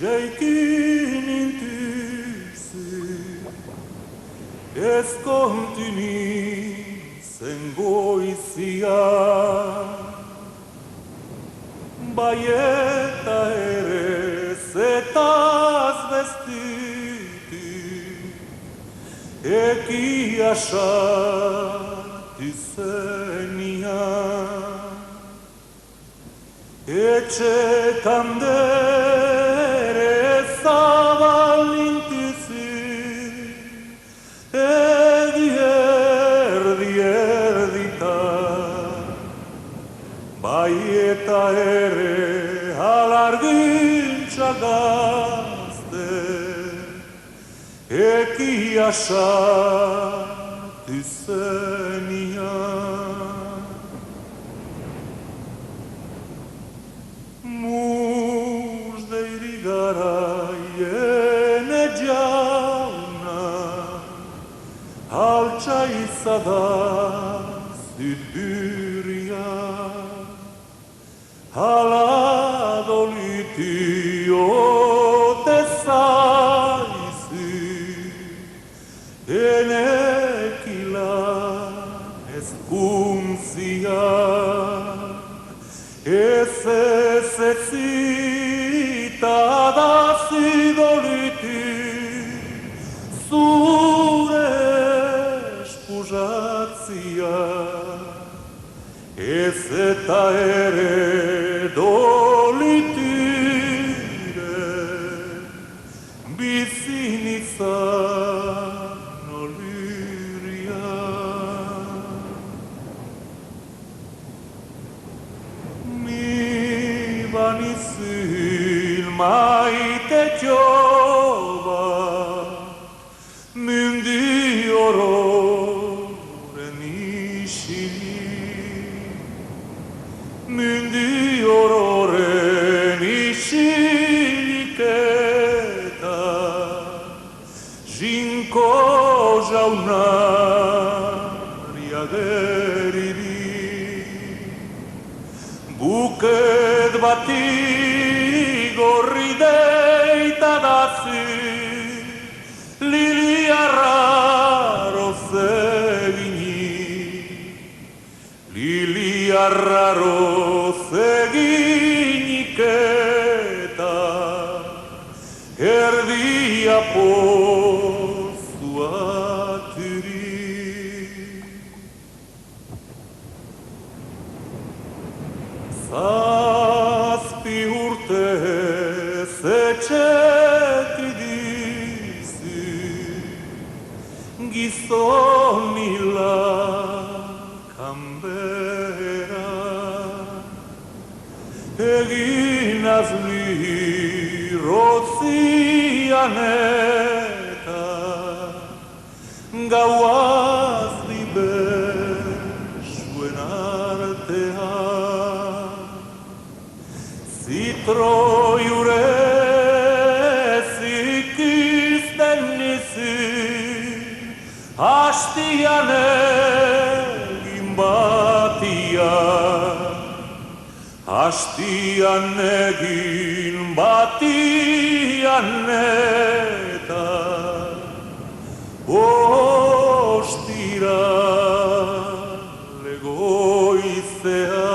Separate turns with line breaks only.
Jeikin intuizu ez kontini zen goizia bai eta ere zetaz bestitu ekia sartu zenian etxetan dere zabalintuzu erditan bai eta ere alargintza gazte ekia sartu zenian Garaiene jauna altxa izadaz dutburia hala dolitio tezaizu enekila ezkuntzia ezezita Zidolitu zure espujatzia ez eta ere dolitire bizin izan oliria mi banizil maite jova mündi ororen isiliketa jinko jaunari ageriri buket bati gorri deita dazi lilia raro zeginik eta erdia pozuaturi zazpi urte zetxekidizu gizon mila kanbera egin azli rotzian eta gauaz dibesuen artean zitroi urez ikizten nizun hastian egin batian hastian egin batian eta ostira legoizea